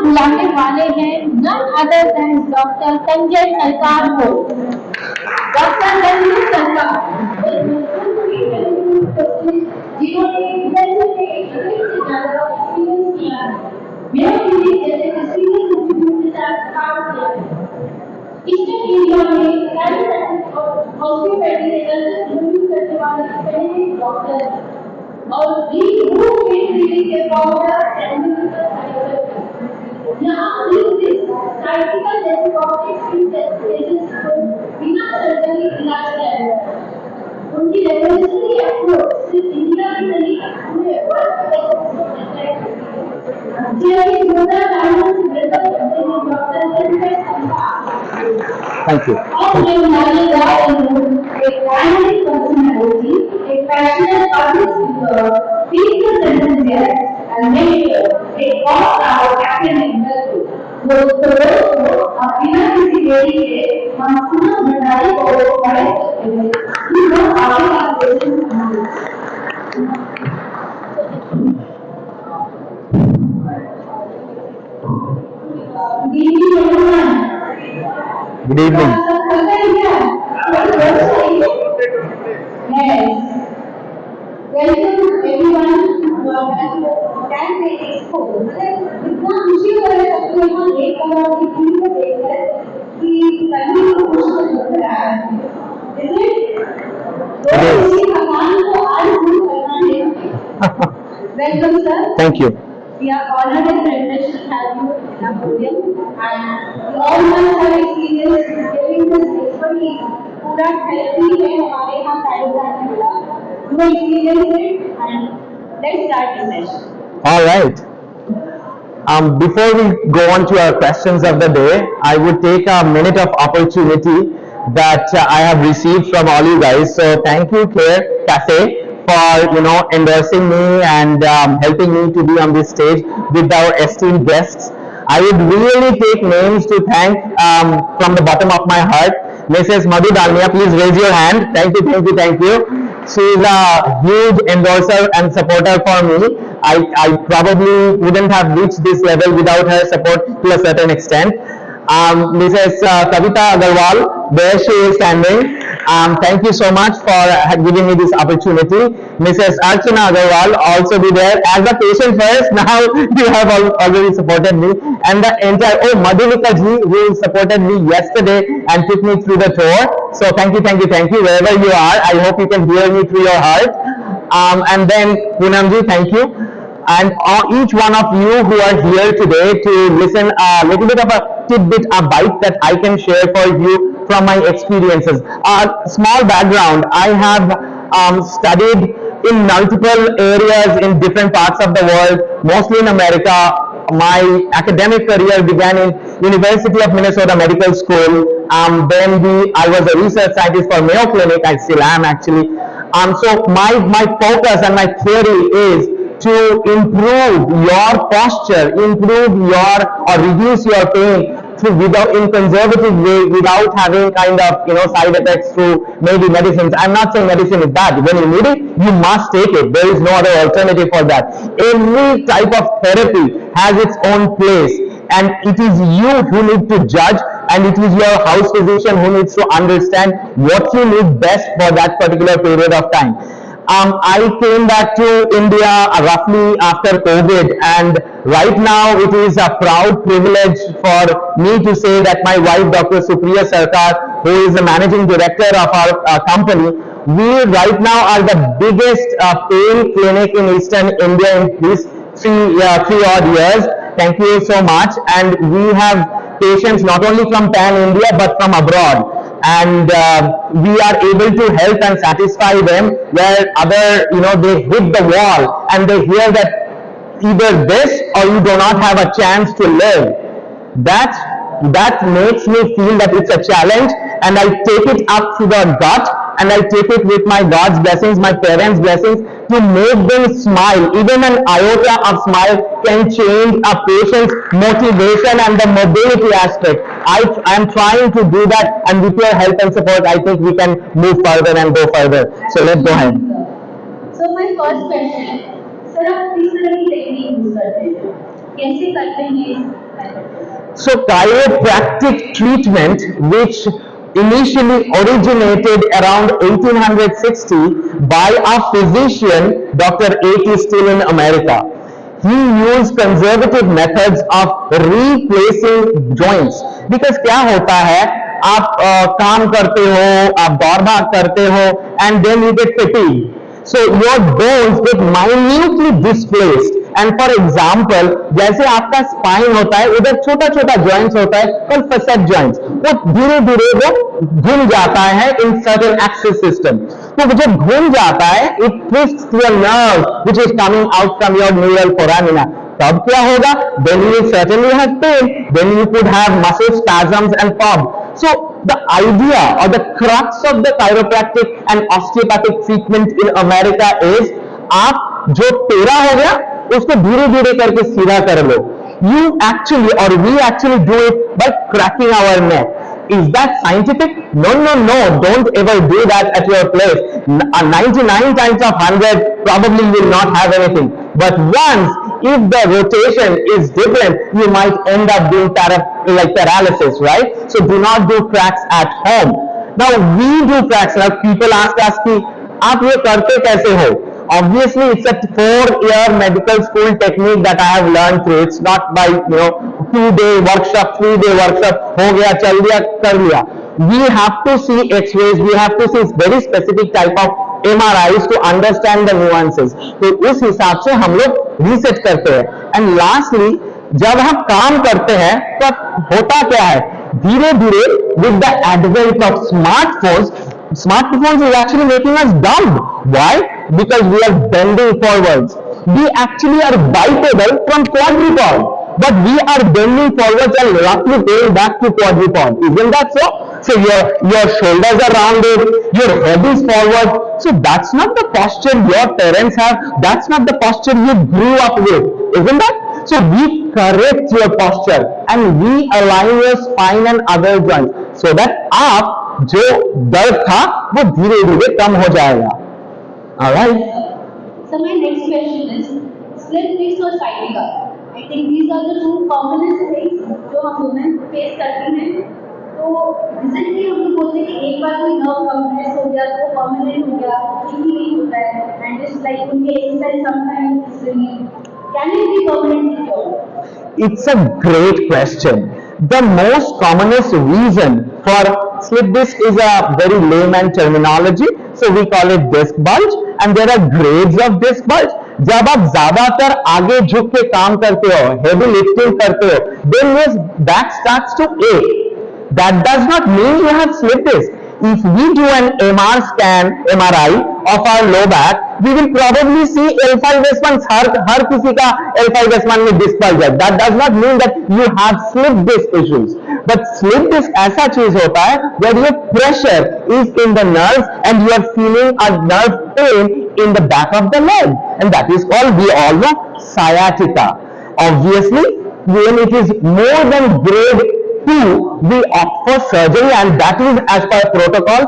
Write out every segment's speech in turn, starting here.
बुलाने वाले हैं none other than doctor Sanjay Sarkar को। डॉक्टर संजय सरकार जिन्होंने इंडस्ट्री में 1 से ज्यादा एक्सपीरियंस किया है, मेरे लिए जैसे एक्सपीरियंस के साथ काम किया है। ईस्टर्न इंडिया में डायग्नोस्टिक्स और ऑस्टियोपैथी रिसर्च इंप्रूव करने वाले पहले डॉक्टर और भी रूट के फाउंडर एंड यहाँ sciatica जैसे कॉम्प्लेक्स डिजीज को बिना सर्जरी इलाज किया जाता है। उनकी रेवोल्यूशनरी अप्रोच सिर्फ इंडिया में नहीं पूरे वर्ल्ड में करते हैं। Thank you. Good evening. Welcome everyone to Expo. इतना खुशी हो रहा है सबको यहाँ देखकर और इस चीज को देखकर कि सभी को खुश नजर आ रहा है। इसलिए तो इसी भगवान को आज दूर करना है। Welcome sir. Thank you. We are honored and privileged to have you in our podium, and we all must have experience giving this expertise. पूरा therapy है हमारे यहाँ chiropractic का. You experience it, and let's start the session. All right. Before we go on to our questions of the day, I would take a minute of opportunity that I have received from all you guys. So thank you, Claire Cafe, for endorsing me and helping me to be on this stage with our esteemed guests. I would really take names to thank from the bottom of my heart. Mrs. Madhu Dalmia, please raise your hand. Thank you, thank you, thank you. She is a huge endorser and supporter for me. I probably wouldn't have reached this level without her support to a certain extent. Mrs. Kavita Agarwal, there she is standing. Thank you so much for giving me this opportunity. Mrs. Archana Agarwal also be there as a patient first. Now you have already supported me, and the entire Madhulika ji who supported me yesterday and took me through the tour. So thank you, thank you, thank you wherever you are. I hope you can hear me through your heart. And then Poonam ji, thank you. And each one of you who are here today to listen a little bit of a tidbit, a bite that I can share for you from my experiences. Small background, I have studied in multiple areas in different parts of the world, mostly in America. My academic career began in University of Minnesota Medical School. Then I was a research scientist for Mayo Clinic. I still am actually. So my focus and my theory is to improve your posture, improve your or reduce your pain in conservative way without having kind of side effects through maybe medicines. I'm not saying medicine is bad. When you need it, you must take it. There is no other alternative for that. Every type of therapy has its own place, and it is you who need to judge, and it is your house physician who needs to understand what you need best for that particular period of time. I came back to India roughly after COVID, and right now it is a proud privilege for me to say that my wife, Dr. Supriya Sarkar, who is the managing director of our company, we right now are the biggest pain clinic in Eastern India in these three odd years. Thank you so much. And we have patients not only from Pan India but from abroad. And we are able to help and satisfy them where they hit the wall and they hear that either this or you do not have a chance to live. That makes me feel that it's a challenge, and I take it up to the gut, and I take it with my God's blessings, my parents' blessings, to make them smile. Even an iota of smile can change a patient's motivation and the mobility aspect. I am trying to do that, and with your help and support, I think we can move further and go further. So let's go ahead. So my first question, sir, आप किस तरह की technique use करते हैं? कैसे करते हैं? So chiropractic treatment, which initially originated around 1860 by a physician, Dr. A.T. Still in America. He used conservative methods of replacing joints. Because क्या होता है, आप काम करते हो, आप दौड़ भाग करते हो, and then you get fatigued. So your bones get minutely displaced. And for example, जैसे आपका स्पाइन होता है, उधर छोटा छोटा जॉइंट्स होता है कॉल्ड फैसेट जॉइंट्स, वो धीरे धीरे वो घूम जाता है इन सर्टेन एक्सिस सिस्टम. तो वो जब घूम जाता है, it twists your nerve which is coming out from your neural foramina. तब क्या होगा? Then you certainly have pain, then you could have muscle spasms and pop. So the idea or the crux of the chiropractic and osteopathic treatment in America is, आप जो टेढ़ा हो गया उसको धीरे धीरे करके सीधा कर लो. You actually or we actually do it by cracking our neck. Is that scientific? No, no, no. Don't ever do that at your place. 99 times of 100 probably will not have anything. But once, if the rotation is different, you might end up doing like paralysis, right? So do not do cracks at home. Now we do cracks. Now people ask us कि आप ये करते कैसे हो? Obviously, it's a 4-year medical school technique that I have learned through. It's not by 2-day workshop, 3-day workshop. हो गया, चल दिया, कर लिया. We have to see X-rays. We have to see very specific type of MRIs to understand the nuances. तो उस हिसाब से हम लोग reset करते हैं. And lastly, जब हम काम करते हैं तो होता क्या है? धीरे धीरे with the advent of smartphones is actually making us dumb. Why? Because we are bending forwards. We actually are bipedal from quadruped, but we are bending forwards and roughly going back to quadruped. Isn't that so? So your shoulders are rounded, your head is forward. So that's not the posture your parents have. That's not the posture you grew up with. Isn't that? So we correct your posture and we align your spine and other joints so that आप जो दर्द था वो धीरे धीरे कम हो जाएगा. Alright. So my next question is slip disc or sciatica. I think these are the two commonest things जो हम women face करती हैं. तो रिसेंटली हम लोग बोलते हैं कि एक बार कोई नर्व कंप्रेस हो गया तो परमानेंट हो गया, ठीक ही नहीं होता है, एंड इट्स लाइक उनके exercise sometimes relieve. Can it be permanently cured? It's a great question. The most commonest reason for slip disc is a very layman terminology, so we call it disc bulge, and there are grades of disc bulge. जब आप ज्यादातर आगे झुक के काम करते हो, heavy lifting करते हो, then your back starts to ache. That does not mean you have slip disc. If we do an MRI of our low back, we will probably see L5S1. हर किसी का L5S1 में disc bulge है. That does not mean that you have slip disc issues. But slip disc ऐसा चीज होता है where your pressure is in the nerves and you are feeling a nerve pain in the back of the leg, and that is called, we all know, sciatica. Obviously, when it is more than grade 2, we opt for surgery, and that is as per protocol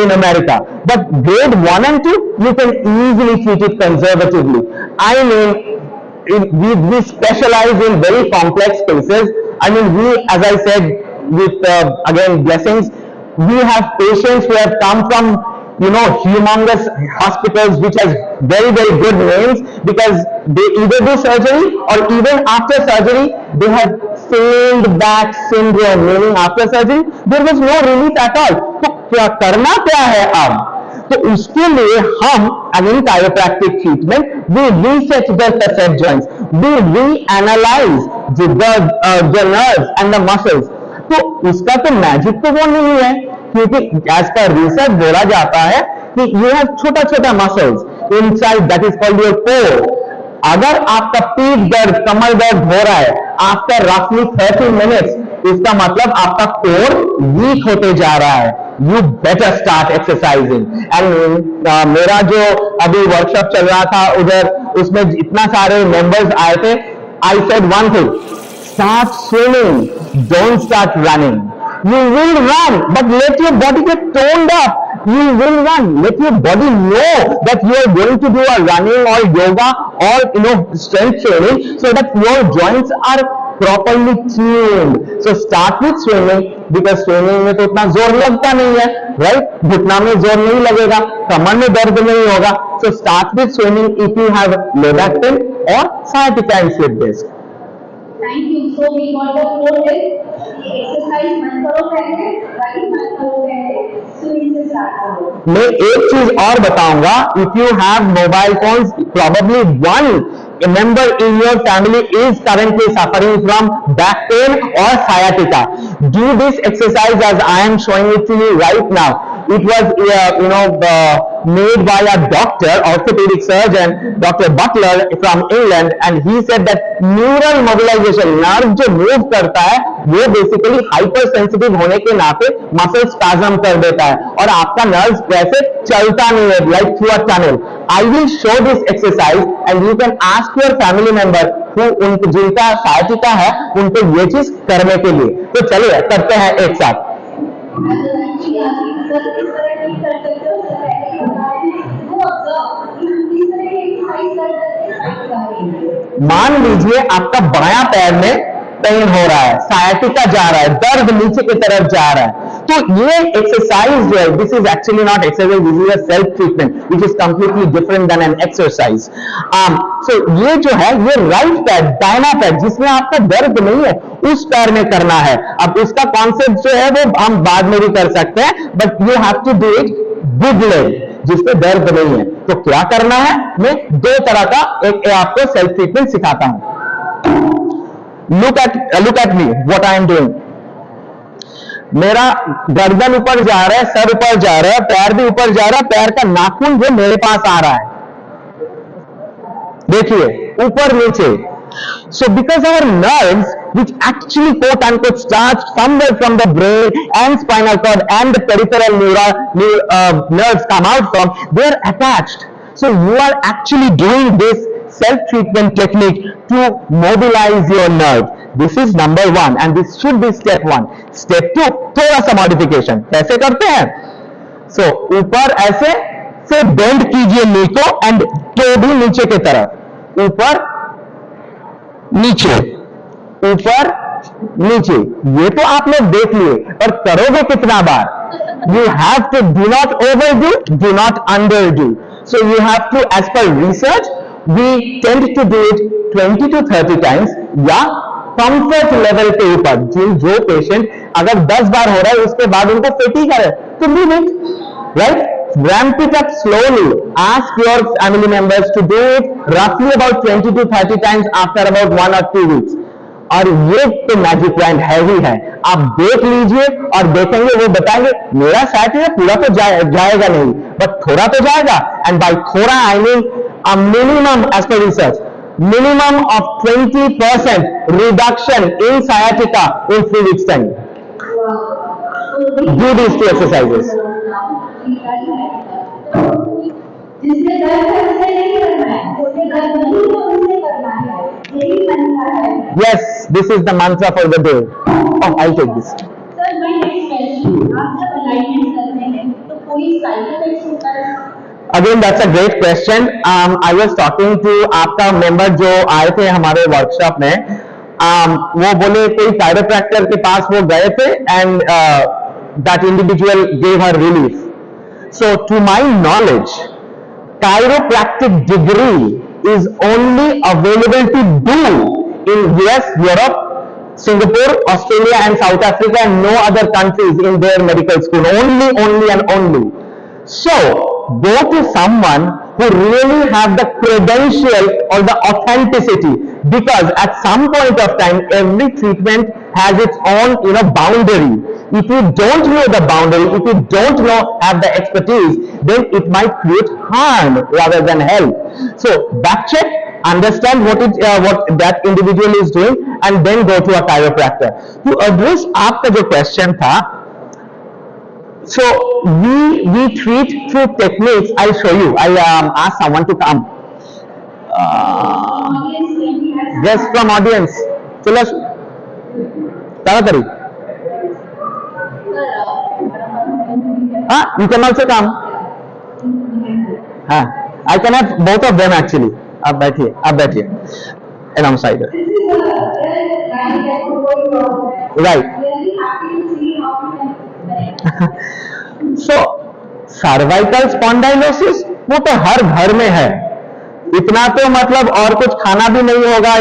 in America. But grade 1 and 2, you can easily treat it conservatively. I mean, we specialize in very complex cases. I mean, as I said, with again blessings, we have patients who have come from humongous hospitals which has very very good names, because they either do surgery or even after surgery they have failed back syndrome, meaning after surgery there was no relief at all. तो क्या करना क्या है अब? तो उसके लिए हम again chiropractic treatment, we reset the facet joints, we reanalyze the nerves and the muscles. तो उसका तो मैजिक तो वो नहीं है, क्योंकि एज पर रिसर्च बोला जाता है कि यू हैव छोटा छोटा muscles inside, that is called your core. अगर आपका पीठ दर्द, कमर दर्द हो रहा है आफ्टर रफली 30 मिनट्स, इसका मतलब आपका कोर वीक होते जा रहा है. You better start exercising. And मेरा जो अभी वर्कशॉप चल रहा था उधर, उसमें इतना सारे मेंबर्स आए थे. I said one thing, start swimming, don't start running. You will run, but let your body get toned up. You will run, let your body know that you are going to do a running or yoga or strength training, so that your joints are properly tuned. So start with swimming because swimming में तो इतना जोर लगता नहीं है, right? घुटना में जोर नहीं लगेगा, कमर में दर्द नहीं होगा. So start with swimming if you have low back pain or sciatica and slip disc. Thank you. So we got the four days. Exercise मन करो पहले, राइट मन करो पहले, स्विमिंग से स्टार्ट करो. मैं एक चीज और बताऊंगा. If you have mobile phones, probably one member in your family is currently suffering from back pain or sciatica. Do this exercise as I am showing it to you right now. It was made by a doctor, orthopedic surgeon, Dr. Butler from England, and he said that neural mobilization, nerve जो move करता है वो basically hyper sensitive होने के नाते muscle spasm कर देता है और आपका नर्व वैसे चलता नहीं है, like through a tunnel. I will show this exercise and you can ask your family member जिनका साइटिका है उनको ये चीज करने के लिए. तो चलिए करते हैं एक साथ. मान लीजिए आपका बायां पैर में पेन हो रहा है, साइटिका जा रहा है, दर्द नीचे की तरफ जा रहा है, तो ये एक्सरसाइज जो है, this is actually not exercise, this is a self treatment which is completely different than an exercise. So ये जो है ये राइट पैर, दाहिना पैर जिसमें आपका दर्द नहीं है उस पैर में करना है. अब इसका कॉन्सेप्ट जो है वो हम बाद में भी कर सकते हैं, but you have to do it good leg जिसमें दर्द नहीं है. तो क्या करना है, मैं दो तरह का एक आपको सेल्फ ट्रीटमेंट सिखाता हूं. look at me what I am doing. मेरा गर्दन ऊपर जा रहा है, सर ऊपर जा रहा है, पैर भी ऊपर जा रहा है, पैर का नाखून जो मेरे पास आ रहा है, देखिए ऊपर नीचे. So because our nerves which actually quote unquote start somewhere from the brain and spinal cord and the peripheral nerves come out from, they are attached. So you are actually doing this self-treatment technique to mobilize your nerve. This is number one and this should be step one. Step two, थोड़ा सा modification. कैसे करते हैं? So ऊपर ऐसे से bend कीजिए नी को and toe भी नीचे की तरफ, ऊपर नीचे, ऊपर नीचे. ये तो आप लोग देख लिए, और करोगे कितना बार? You have to do not overdo, do not underdo. So you have to, as per research, we tend to do it 20 to 30 times या कंफर्ट लेवल के ऊपर. जो पेशेंट अगर 10 बार हो रहा है उसके बाद उनको फटीग है तो leave it, right? Ramp it up slowly. Ask your family members to do it roughly about 20 to 30 times after about 1 or 2 weeks. और ये तो मैजिक पॉइंट हैवी है, आप देख लीजिए और देखेंगे वो बताएंगे मेरा साइटिका पूरा तो जाएगा नहीं बट थोड़ा तो जाएगा. एंड बाय थोड़ा I mean a minimum, as per research, minimum of 20% reduction in sciatica in 3 weeks time. Do these two exercises. जिससे दर्द है उसे नहीं करना है, उसे दर्द नहीं है उसे करना है, यही मंत्र है. Yes, this is the mantra for the day. Oh, I'll take this. Sir, my next question, आप जब alignment करते हैं तो कोई side effects होता है? Again, that's a great question. I was talking to आपका member जो आए थे हमारे workshop में. वो बोले कोई chiropractor के पास वो गए थे and that individual gave her relief. So, to my knowledge, chiropractic degree is only available to do in US, Europe, Singapore, Australia and South Africa and no other countries in their medical school. Only and only. So, go to someone who really have the credential or the authenticity, because at some point of time every treatment has its own boundary. If you don't know the boundary, if you don't have the expertise, then it might create harm rather than help. So back check, understand what that individual is doing and then go to a chiropractor. To address आपका जो question था, so we treat through techniques. I'll show you. I ask someone to come. Guest from audience. चलो ताड़ाताड़ी. You can also come. I can have both of them actually. आप बैठिए. an outsider. This is a very nice Expo process. Right. Really happy to see how we can connect. So cervical spondylosis वो तो हर घर में है, इतना तो मतलब और कुछ खाना भी नहीं होगा,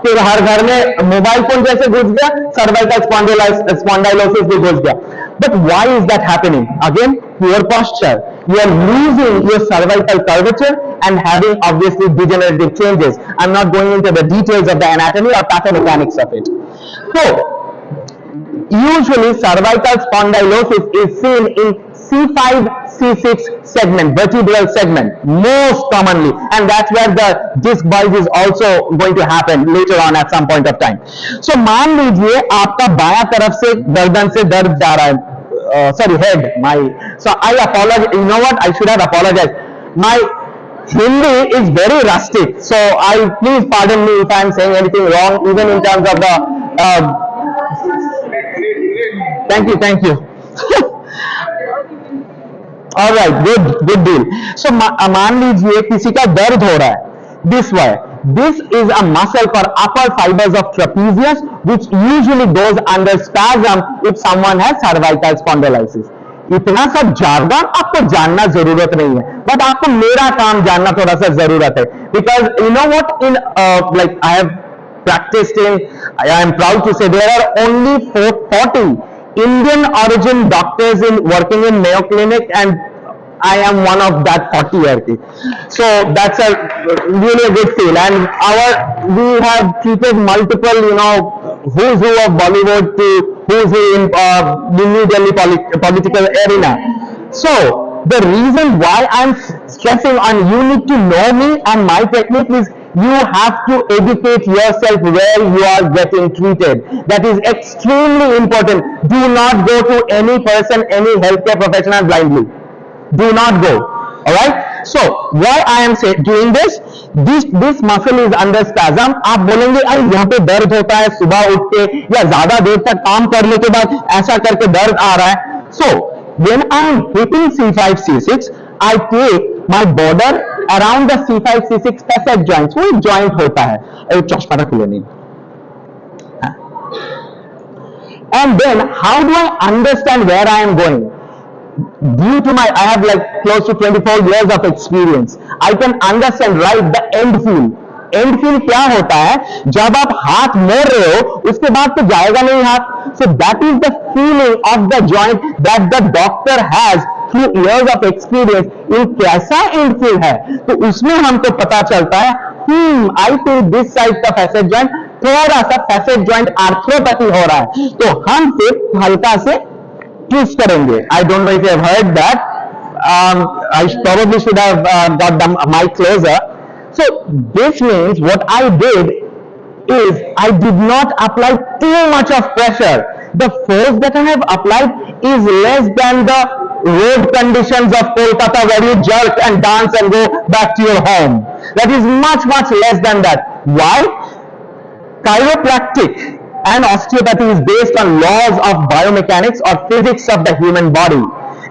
फिर हर घर में मोबाइल फोन जैसे घुस गया, सर्वाइकल स्पॉन्डाइलोसिस भी घुस गया. But why is that happening? Again poor posture. You are losing your cervical curvature and having obviously degenerative changes. I'm not going into the details of the anatomy or pathomechanics of it. So usually cervical spondylosis is seen in C5, C6 segment, vertebral segment, most commonly, and that's where the disc bulge is also going to happen later on at some point of time. So मान लीजिए आपका बायां तरफ से गर्दन से दर्द जा रहा है, sorry, head, so I apologize, you know what, I should have apologized. My Hindi is very rustic, so please pardon me if I am saying anything wrong, even in terms of the thank you. All right, good deal. So मान लीजिए किसी का दर्द हो रहा है, this way. This is a muscle for upper fibers of trapezius, which usually goes under spasm if someone has cervical spondylosis. इतना सब jargon आपको जानना जरूरत नहीं है, but आपको मेरा काम जानना थोड़ा सा जरूरत है, because you know what, in like I have practiced in, I am proud to say there are only 40 Indian origin doctors working in Mayo Clinic, and I am one of that 40. So that's a really a good feel, and we have treated multiple, who's who of Bollywood to who's who in the New Delhi political arena. So the reason why I'm stressing on you need to know me and my technique is you have to educate yourself where you are getting treated. That is extremely important. Do not go to any person, any healthcare professional blindly. Do not go. All right. So why I am doing this? This muscle is under spasm. आप बोलेंगे अरे यहाँ पे दर्द होता है सुबह उठ के या ज्यादा देर तक काम करने के बाद ऐसा करके दर्द आ रहा है. So when I am hitting C5, C6, I take my border around the C5, C6 facet joints. वो एक joint होता है. अरे चौष्पाटा खुले नहीं. And then how do I understand where I am going? Due to I have like close to 24 years of experience, I can understand right the end feel. End feel क्या होता है? जब आप हाथ मोड़ रहे हो उसके बाद तो जाएगा नहीं हाथ. So that is the feeling of the joint that the doctor has through years of experience. ये कैसा end feel है? तो उसमें हमको पता चलता है I feel this side का facet joint थोड़ा सा facet joint arthropathy हो रहा है, तो हम फिर हल्का से twist करेंगे. I don't know if you have heard that. I probably should have got the mic closer. So this means what I did is I did not apply too much of pressure. The force that I have applied is less than the road conditions of Kolkata where you jerk and dance and go back to your home. That is much less than that. Why? Chiropractic and osteopathy is based on laws of biomechanics or physics of the human body,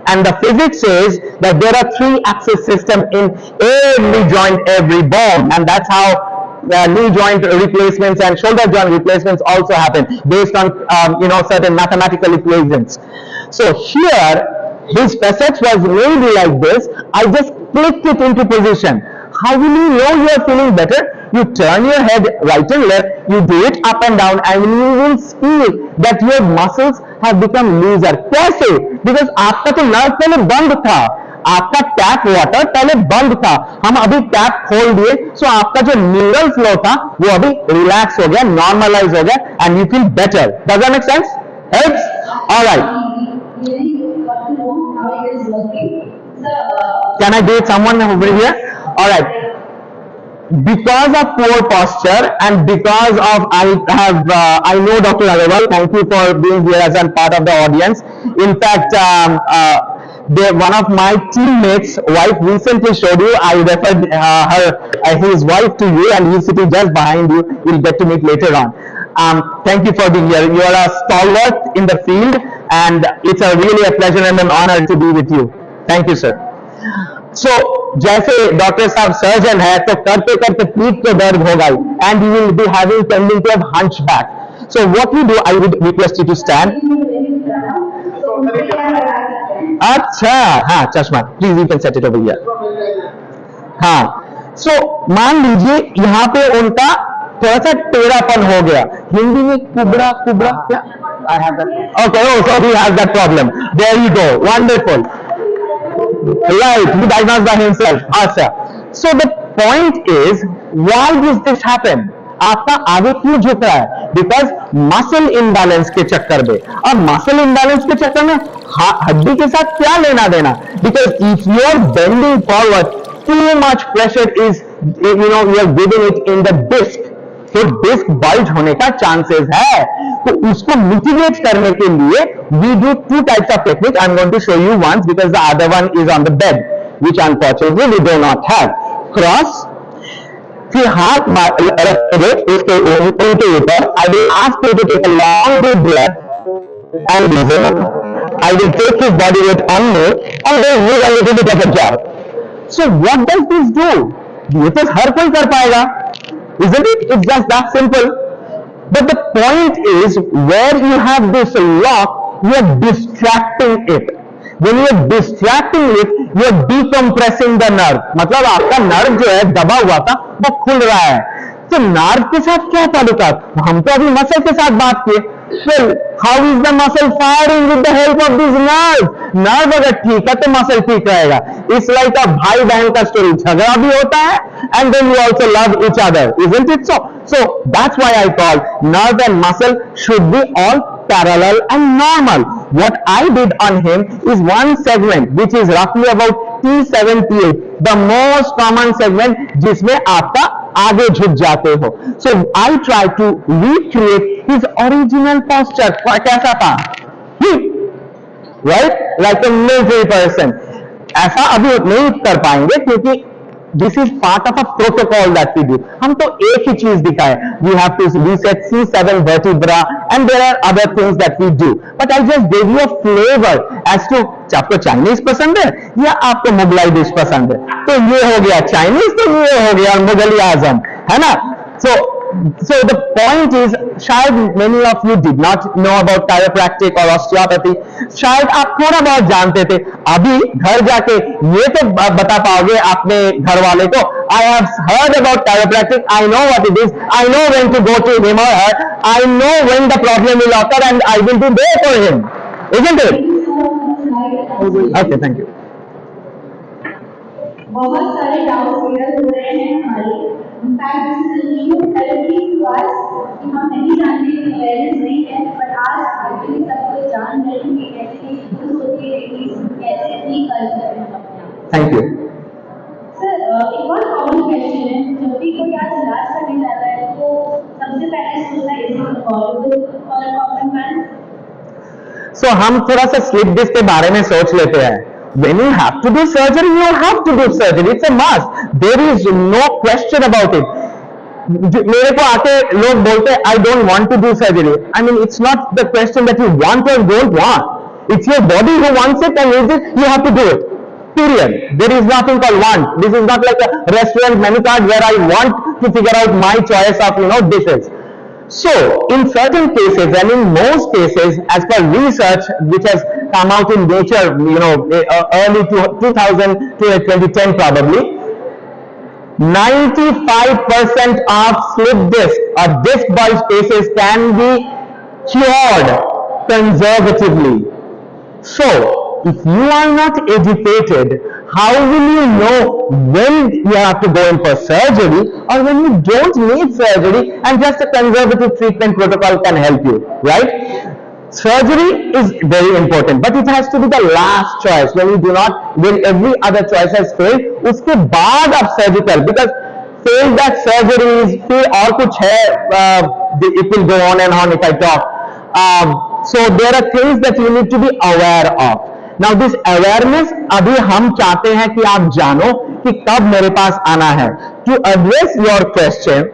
and the physics says that there are 3 axis system in every joint, every bone, and that's how knee joint replacements and shoulder joint replacements also happen based on certain mathematical equations. So here his facets was made like this. I just clicked it into position. How will you know you are feeling better? You turn your head right and left, you do it up and down, and you will feel that your muscles have become looser. कैसे? Because आपका तो nerve पहले बंद था, आपका tap water पहले बंद था, हम अभी टैप खोल दिए, so आपका जो न्यूरल फ्लो था वो अभी रिलैक्स हो गया, नॉर्मलाइज हो गया, and you feel better. Does that make sense? Helps? All right. Can I do it someone over here? All right. Because of poor posture and because of I know Dr. Agarwal, thank you for being here as a part of the audience. In fact, one of my teammates' wife recently showed you. I referred his wife to you, and he's sitting just behind you. We'll get to meet later on. Thank you for being here. You are a stalwart in the field, and it's really a pleasure and an honor to be with you. Thank you, sir. So जैसे doctor साहब surgeon है तो करते करते पीठ पे दर्द होगा and you will be having tending to have hunch back. So what we do, I would request you to stand. अच्छा, हाँ चश्मा please, you can set it over here. हाँ, सो मान लीजिए यहाँ पे उनका थोड़ा सा टेढ़ापन हो गया, हिंदी में कुबड़ा कुबड़ा क्या, I have that. Okay, oh so he has that problem. There you go, wonderful. Right, he diagnosed by himself. अच्छा, so the point is, why does this happen? आपका आगे क्यों झुक रहा है? बिकॉज मसल इम्बैलेंस के चक्कर में. अब मसल इम्बैलेंस के चक्कर में हड्डी के साथ क्या लेना देना? Because if you are bending forward, too much pressure is, you are giving it in the disc, तो डिस्क बल्ज होने का चांसेस है. तो उसको मिटिगेट करने के लिए we do two types of technique. I'm going to show you once because the other one is on the bed, which unfortunately we do not have. Cross, फिर हाथ रखेंगे उसके उनके ऊपर. I will ask you to take a long deep breath and listen. I will take his body weight on me and then use a little bit of a jab. So what does this do? ये तो हर कोई कर पाएगा, isn't it? It's just that simple. But the point is, where you have this lock, you are distracting it. When you are distracting it, you are decompressing the nerve. मतलब आपका nerve जो है दबा हुआ था वो खुल रहा है. तो नर्व के साथ क्या ताल्लुकात? हम तो अभी मसल के साथ बात किए. Well, how is the muscle firing with the help of these nerves? Nerve अगर ठीक है तो मसल ठीक रहेगा. इस लाइक का भाई बहन का स्टोरी, झगड़ा भी होता है and then you also love each other, isn't it so? So that's why I call nerve and muscle should be all parallel and normal. What I did on him is one segment which is roughly about T7 T8, the most common segment जिसमें आपका आगे झुक जाते हो. So I try to recreate his original posture. कैसा था? Right, like a military person. ऐसा अभी नहीं कर पाएंगे क्योंकि this is part of a protocol that we do. हम तो एक ही चीज दिखाए. We have to reset C7 vertebra and there are other things that we do. But I just gave you a flavor as to आपको Chinese पसंद है या आपको मुगलाई डिश पसंद है. तो ये हो गया चाइनीज, तो ये हो गया मुगल आजम, है ना? So the point is, शायद many of you did not know about chiropractic or osteopathy. शायद आप थोड़ा बहुत जानते थे. अभी घर जाके ये तो बता पाओगे अपने घर वाले को, I have heard about chiropractic. I know what it is. I know when to go to him or her. I know when the problem will occur and I will be there for him. Isn't it? Okay, thank you. बहुत सारे doubts clear हो रहे हैं हमारे. In fact this is new therapy to us कि हम नहीं जानते कि अवेयरनेस नहीं है, बट आज एक्चुअली सब कुछ जान रहे हैं कि कैसे यूज होती है, कैसे भी कर सकते हैं अपने आप. थैंक यू सर, एक और कॉमन क्वेश्चन है, जब भी कोई आज इलाज करने जाता है तो सबसे पहले सोचता है is it possible for a common man. So हम थोड़ा सा स्लिप डिस्क के बारे में सोच लेते हैं. When you have to do surgery, you have to do surgery. It's a must. There is no question about it. मेरे को आके लोग बोलते हैं I don't want to do surgery. I mean, it's not the question that you want or don't want. It's your body who wants it and needs it. You have to do it. Period. There is nothing called want. This is not like a restaurant menu card where I want to figure out my choice of dishes. So, in certain cases and in most cases, as per research which has come out in Nature, early 2000 to 2010 probably, 95% of slip disc or disc bulge cases can be cured conservatively. So, if you are not educated, how will you know when you have to go in for surgery or when you don't need surgery and just a conservative treatment protocol can help you, right? Surgery is very important, but it has to be the last choice when every other choice has failed. उसके बाद आप surgical, because failed that surgeries फिर और कुछ है, it will go on and on if I talk. So there are things that you need to be aware of. Now this awareness अभी हम चाहते हैं कि आप जानो कि कब मेरे पास आना है. To address your question,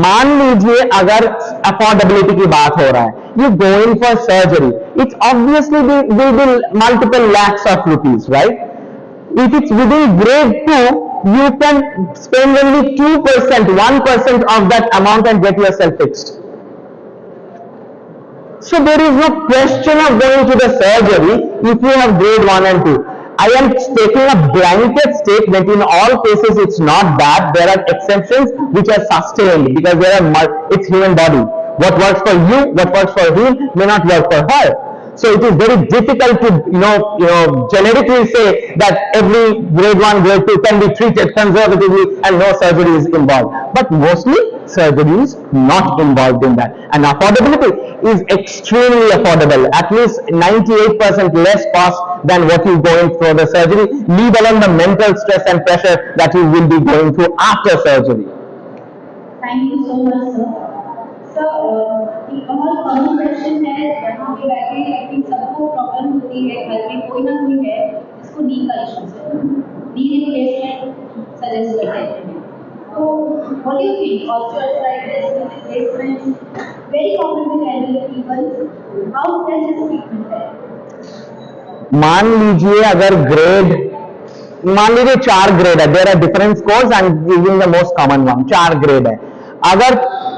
मान लीजिए अगर अफोर्डेबिलिटी की बात हो रहा है, you go in for surgery, it obviously will be multiple lakhs of rupees, right? If it's within grade 2, you can spend only 2%, 1% of that amount and get yourself fixed. So there is no question of going to the surgery if you have grade 1 and 2. I am taking a blanket statement. In all cases it's not bad. There are exceptions which are sustained because it's human body. What works for you, what works for him may not work for her. So it is very difficult to generically say that every grade 1, grade 2 can be treated conservatively and no surgery is involved. But mostly surgery is not involved in that. And affordability is extremely affordable, at least 98% less cost than what you going for the surgery, leave alone the mental stress and pressure that you will be going through after surgery. Thank you so much, sir. Sir एक बहुत common question है यहाँ पे बैठे I think सबको problem होती है घर में कोई ना कोई है जिसको नी का इश्यू है नी रिप्लेसमेंट सजेस्ट करते हैं तो what do you think osteoarthritis replacement very common with elderly people how can this treatment है मान लीजिए अगर ग्रेड मान लीजिए 4 ग्रेड है there are different scores I am giving the most common one 4 grade है अगर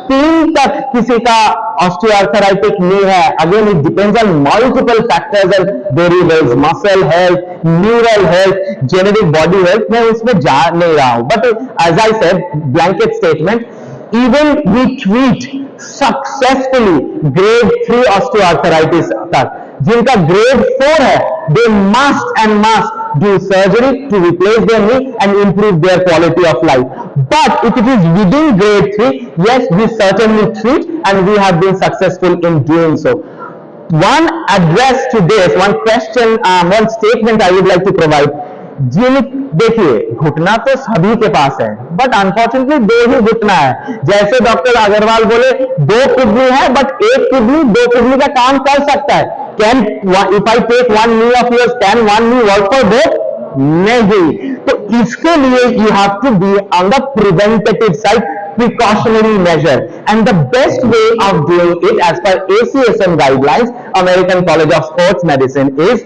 3 तक किसी का ऑस्टियोआर्थराइटिक नी है again it depends on multiple factors and variables muscle health neural health genetic body health मैं उसमें जा नहीं रहा हूं but as I said blanket statement even we treat successfully grade 3 osteoarthritis तक जिनका grade 4 है they must and must do surgery to replace their knee and improve their quality of life. But if it is within grade 3, yes, we certainly treat and we have been successful in doing so. One address to this, one question, one statement I would like to provide. देखिए घुटना तो सभी के पास है but unfortunately 2 ही घुटना है जैसे doctor Agarwal बोले 2 किडनी है बट 1 किडनी 2 किडनी का काम कर सकता है can if I take 1 knee of yours can 1 knee work for both नहीं तो इसके लिए you have to be on the preventative side precautionary measure and the best way of doing it as per ACSM guidelines American College of Sports Medicine is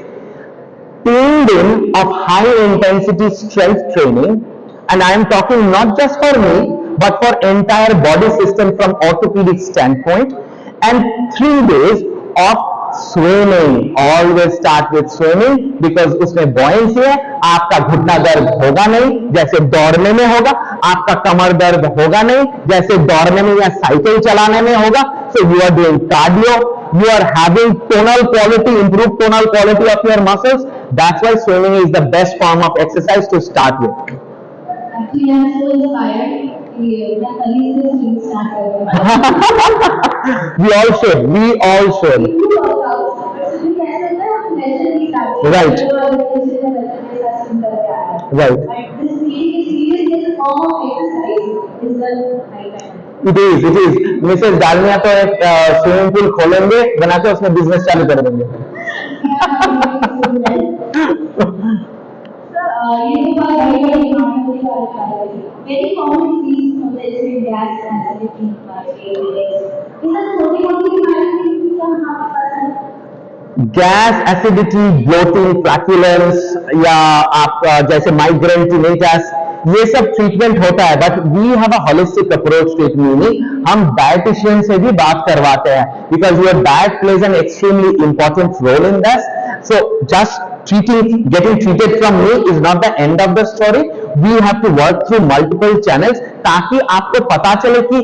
3 days of high intensity strength training and I am talking not just for me but for entire body system from orthopedic standpoint and 3 days of swimming always start with swimming because उसमें buoyancy है आपका घुटना दर्द होगा नहीं जैसे दौड़ने में होगा आपका कमर दर्द होगा नहीं जैसे दौड़ने में या साइकिल चलाने में होगा so you are doing cardio you are having tonal quality improved tonal quality of your muscles that's why swimming is the best form of exercise to start with. Actually, I am so inspired. We all should. Right. It is. Mrs. Dalmia तो एक swimming pool खोलेंगे बनाते उसमें business चालू कर देंगे. ये तो बात बड़ी very common disease जैसे गैस एसिडिटी इधर छोटी मोटी बीमारी की हम पता है गैस एसिडिटी ब्लोटिंग फ्लैटुलेंस या आप जैसे माइग्रेन टिनेटस ये सब ट्रीटमेंट होता है but we have a holistic approach to it meaning हम डायटिशियन से भी बात करवाते हैं because your diet plays an extremely important role in this so just getting treated from me is not the end of the story. We have to work through multiple channels ताकि आपको पता चले कि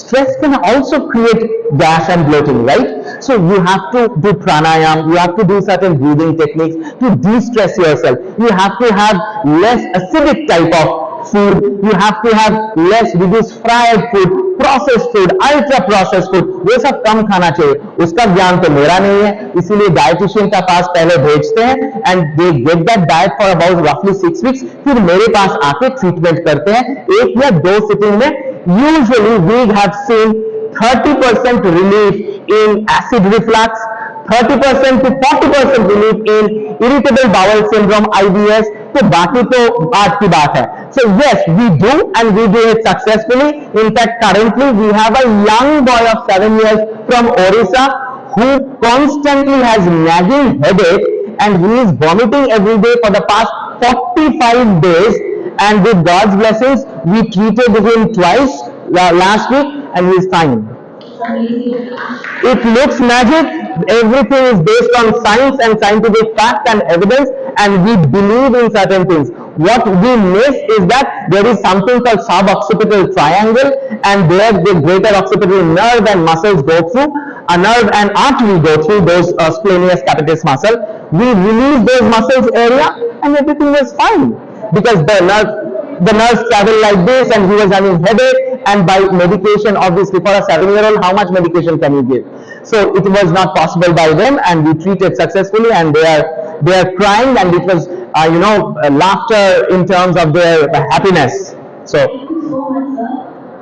stress can also create gas and bloating, right? So you have to do pranayam, you have to do certain breathing techniques to de-stress yourself. You have to have less acidic type of food, you have to have less reduced fried food, processed food, ultra processed food, वो सब कम खाना चाहिए. उसका ज्ञान तो मेरा नहीं है इसीलिए डाइटिशियन का पास पहले भेजते हैं and they get that diet for about रफली 6 weeks फिर मेरे पास आके ट्रीटमेंट करते हैं 1 या 2 सिटिंग में. Usually we have seen 30% relief in acid reflux, 30% to 40% relief in irritable bowel syndrome IBS. तो बाकी तो बात की बात है. So yes, we do and we do it successfully. In fact, currently we have a young boy of 7 years from Orissa who constantly has nagging headache and he is vomiting every day for the past 45 days, and with God's blessings, we treated him twice last week, and he's fine. It looks magic. Everything is based on science and scientific fact and evidence, and we believe in certain things. What we miss is that there is something called suboccipital triangle, and there the greater occipital nerve and muscles go through. A nerve and artery go through those splenius capitis muscle. We release those muscles area, and everything was fine because the nerves travel like this, and he was having headache. And by medication, obviously for a 7-year-old, how much medication can you give? So it was not possible by them, and we treated successfully, and they are crying, and it was laughter in terms of their happiness. So thank you so much, sir.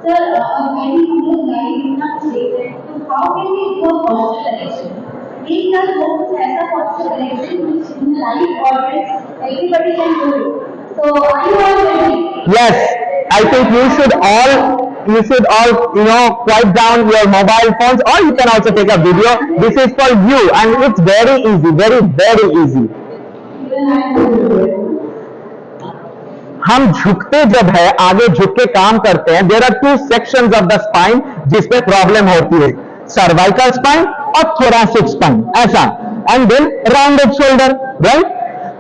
Sir, a very good guide is not stated. So how can we do a posture correction? एक का focus ऐसा posture correction which in life audience everybody can do it. So are you all ready? yes, I think you should all quiet down your mobile phones, or you can also take a video. This is for you, and it's very easy, very very easy. Even I can do it. हम झुकते जब है, आगे झुक के काम करते हैं, there are 2 sections of the spine जिसपे प्रॉब्लम होती है, सर्वाइकल स्पाइन और थोरैसिक स्पाइन, ऐसा, and then rounded shoulder, right?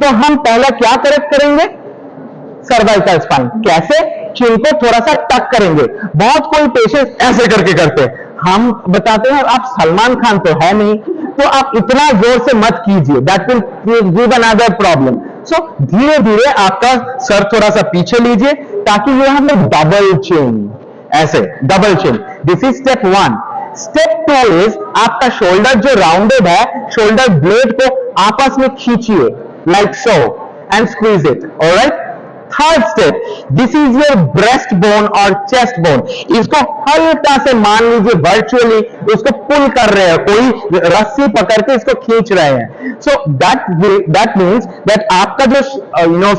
तो हम पहले क्या करेक्ट करेंगे? Cervical spine. कैसे? चिन को थोड़ा सा टक करेंगे. बहुत कोई पेशेंट ऐसे करके करते हैं, हम बताते हैं आप सलमान खान तो है नहीं, तो आप इतना जोर से मत कीजिए, that will give another problem. So धीरे धीरे आपका सर थोड़ा सा पीछे लीजिए ताकि you have a double chin, ऐसे double chin. This is step 1. Step 2 is आपका शोल्डर जो राउंडेड है, शोल्डर ब्लेड को आपस में खींचिए like so and squeeze it. Alright? Third step, this is your breast bone और चेस्ट बोन. इसको हल्का से मान लीजिए वर्चुअली उसको पुल कर रहे हैं, कोई रस्सी पकड़ के इसको खींच रहे हैं. सो दैट मीन्स दैट आपका जो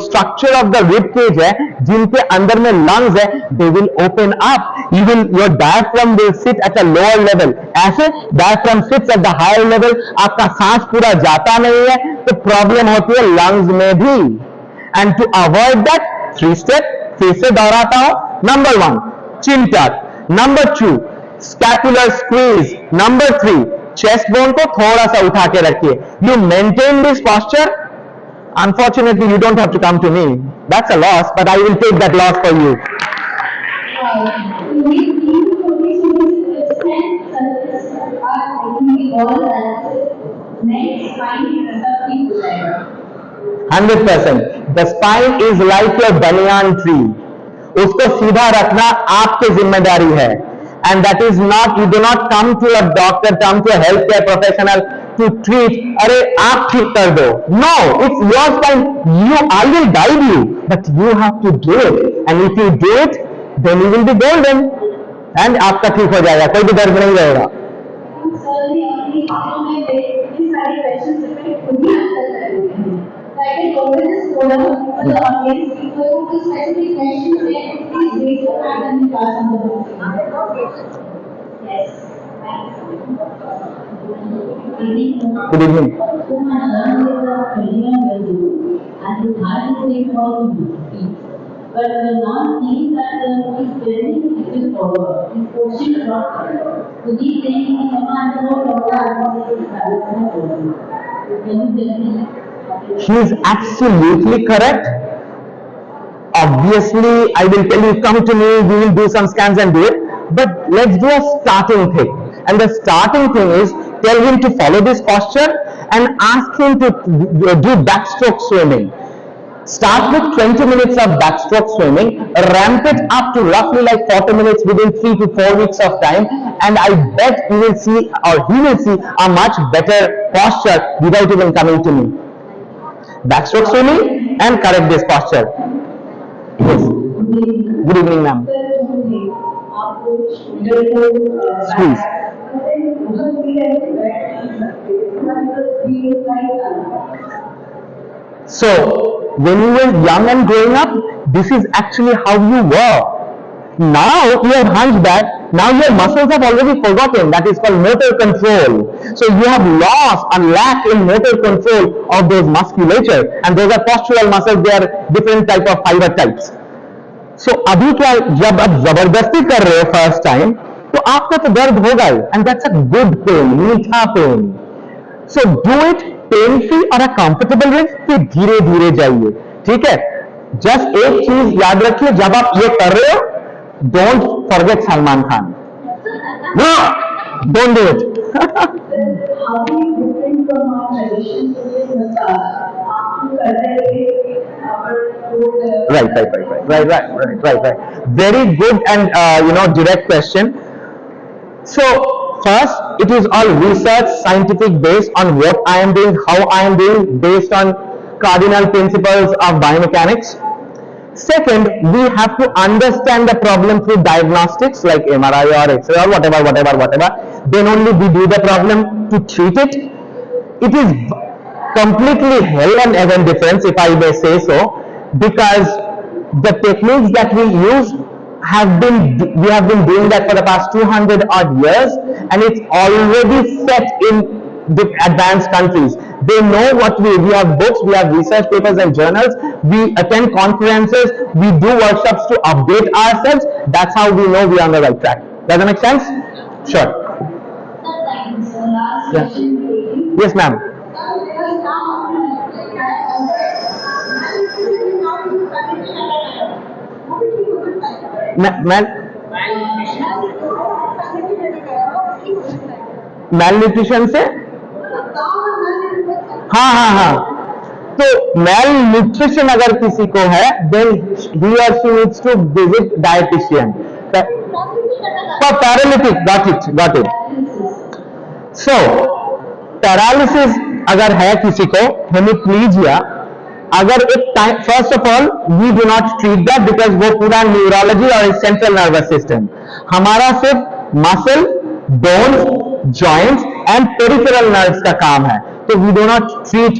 structure of the rib cage है, जिनके अंदर में लंग्स है, they will open up. Even your diaphragm will sit at a lower level. ऐसे diaphragm sits at the higher level. आपका सांस पूरा जाता नहीं है, तो प्रॉब्लम होती है लंग्स में भी. And to avoid that, 3 step, फिर से दोहराता हूं. Number 1, chin tuck. Number 2, scapular squeeze. Number 3, chest bone को थोड़ा सा उठा के रखिए. You maintain this posture. Unfortunately, you don't have to come to me. That's a loss, but I will take that loss for you. Next, spine is 100%. The spine is like your banyan tree. उसको सीधा रखना आपकी जिम्मेदारी है. And that is not, you do not come to a doctor, come to a healthcare professional to treat. अरे आप ठीक कर दो. No, it's your spine. I will guide you, but you have to do it. And if you do it, then you will be golden. And आपका ठीक हो जाएगा, कोई भी दर्द नहीं रहेगा. I can always just go down for the audience people who specific questions and please raise your hand and pass on the book. Yes. Good evening. And the heart is very important. But the non-thing that is very difficult forward. This portion is not correct. So these things is someone who knows He is absolutely correct. Obviously, I will tell you, come to me, we will do some scans and do it. But let's do a starting thing. And the starting thing is, tell him to follow this posture and ask him to do backstroke swimming. Start with 20 minutes of backstroke swimming, ramp it up to roughly like 40 minutes within 3 to 4 weeks of time, and I bet you will see, or he will see, a much better posture without even coming to me. Backstroke swimming and correct this posture. Yes. Good evening, ma'am. Squeeze. So, when you were young and growing up, this is actually how you were. Now you are hunchback. Now your muscles have already forgotten. That is called motor control. So you have lost and lack in motor control of those musculature, and those are postural muscles. They are different type of fiber types. So अभी क्या, जब आप जबरदस्ती कर रहे हो first time, तो आपका तो दर्द होगा ही, and that's a good pain, मीठा pain. So do it pain free और अ कंफर्टेबल वे, फिर धीरे धीरे जाइए. ठीक है. जस्ट एक चीज याद रखिए, जब आप ये कर रहे हो, don't forget Salman Khan. No, don't do it. How do you different from our tradition today massage? आपको करते हैं Right. Very good and direct question. So first, it is all research, scientific based on what I am doing, how I am doing, based on cardinal principles of biomechanics. Second, we have to understand the problem through diagnostics like MRI or X-ray or whatever. Then only we do the problem to treat it. It is completely hell and heaven difference, if I may say so, because the techniques that we use we have been doing that for the past 200 odd years, and it's already set in the advanced countries. They know what we have books, we have research papers and journals, we attend conferences, we do workshops to update ourselves. That's how we know we are on the right track. Does that make sense? Sure. Yeah. Yes, ma'am. मैल से हाँ. तो mail nutrition अगर किसी को है, then he और she needs to visit dietitian for paralytic. Got it. So paralysis अगर है किसी को, हेमिप्लीजिया, अगर एक time, first of all we do not treat that, because वो पूरा न्यूरोलॉजी और सेंट्रल नर्वस सिस्टम. हमारा सिर्फ muscle, bones, joints and peripheral nerves का काम है. तो we do not treat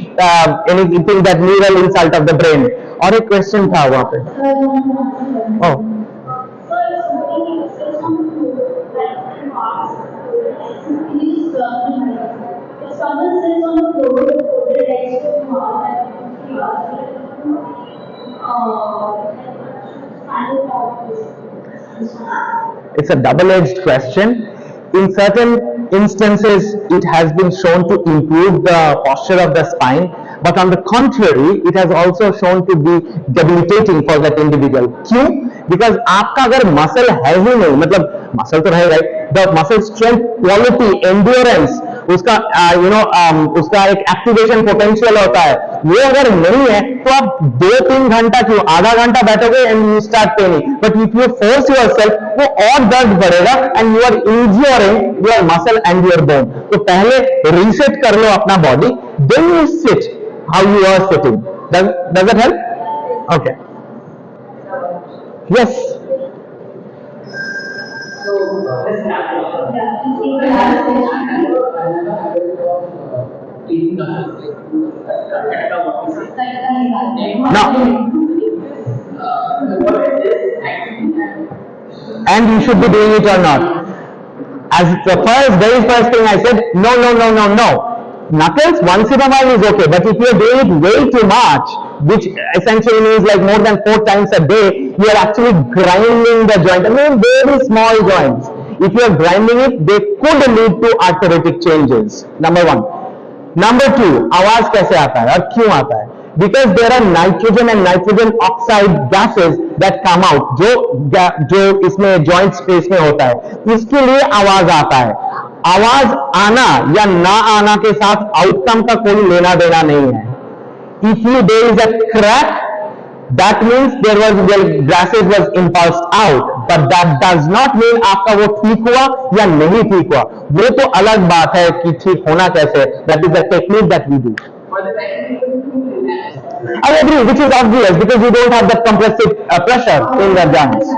anything that neural insult of the brain. और एक क्वेश्चन था वहां पे. ओह, someone sits on the floor with legs to mouth and it's a double-edged question. In certain instances, it has been shown to improve the posture of the spine, but on the contrary, it has also shown to be debilitating for that individual. क्यों? Because आपका अगर muscle है ही नहीं, मतलब muscle तो रहेगा, the muscle strength, quality, endurance, उसका उसका एक एक्टिवेशन पोटेंशियल होता है, वो अगर नहीं है तो आप 2-3 घंटा क्यों, आधा घंटा बैठोगे and you start paining. But if you force yourself, वो और दर्द बढ़ेगा and you are injuring your muscle and your bone. तो पहले रीसेट कर लो अपना body, then you sit how you are sitting. Does it help? Okay. Yes. Now, and you should be doing it or not. As the very first thing I said, no. Knuckles once in a while is okay, but if you are doing it way too much, which essentially means like more than 4 times a day, you are actually grinding the joint. I mean, very small joints. If you are grinding it, they could lead to arthritic changes. Number 1. Number 2, आवाज कैसे आता है और क्यों आता है? Because there are nitrogen and nitrogen oxide gases that come out, जो इसमें joint space में होता है, इसके लिए आवाज आता है. आवाज आना या ना आना के साथ आउटकम का कोई लेना देना नहीं है. If there is a crack, that means the gases was impulsed out, but that does not mean आपका वो ठीक हुआ या नहीं ठीक हुआ. वो तो अलग बात है कि ठीक होना कैसे. That is the technique that we do. I agree, which is obvious because you don't have that compressive pressure in the joints.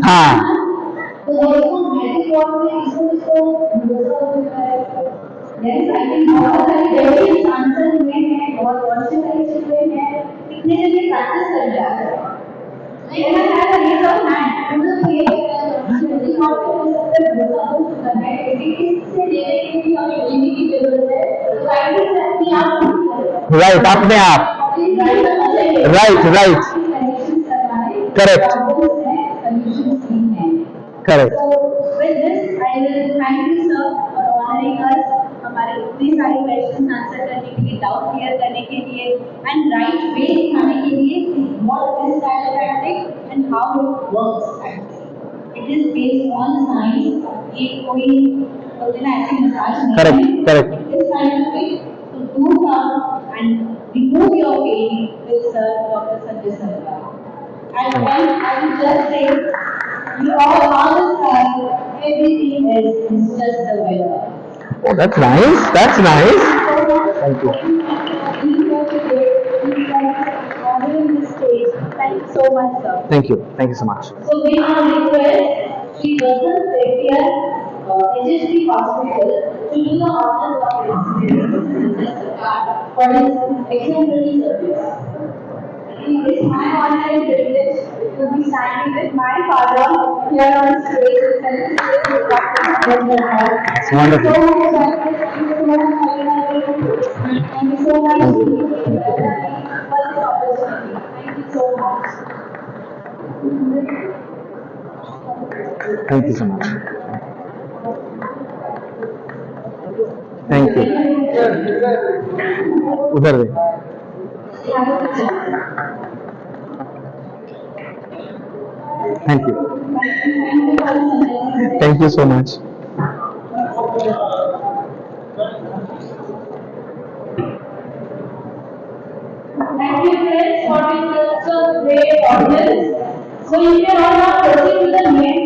हाँ. Yes, I think बहुत सारी डेविड आंसर हुए हैं और कॉन्सेप्ट हुए हैं, कितने जल्दी प्रैक्टिस कर जाते हैं. लेकिन अगर ये सब है, तो ये पे भरोसा हो चुका है लेकिन इससे लेने के लिए हमें जीने की जरूरत है तो गाइडेंस अपने आप राइट, अपने आप, राइट राइट, कनेक्शन करवाए करेक्ट, प्रॉब्लम्स हैं सॉल्यूशंस भी हैं correct, So with this, I will thank you, sir, for honoring us. हमारे इतने सारे क्वेश्चन आंसर करने के लिए, डाउट क्लियर करने के लिए, एंड राइट वे दिखाने के लिए what is chiropractic and how it works. It is based on science. ये कोई बोलते ना ऐसी मसाज नहीं है. Correct, correct, It is scientific. So do come and remove your pain with Sir Dr. Sanjay Sarkar. And then I will just say, you all on the sky, everything is just the weather. oh, that's nice, that's nice, thank you, Thank you so much, sir. thank you so much. So we now request Sri Vasan Sekhar, HSP Hospital, to do the honors of his for his exemplary service. It is my honor and privilege to be standing with my father here on stage to celebrate the practice of the heart. It's wonderful. Thank you so much. Thank you so much for this opportunity. Thank you so much. Thank you so much. Thank you. उधर दे. Thank you. Thank you so much. Thank you, friends, for being such a great audience. So you can all now proceed to the main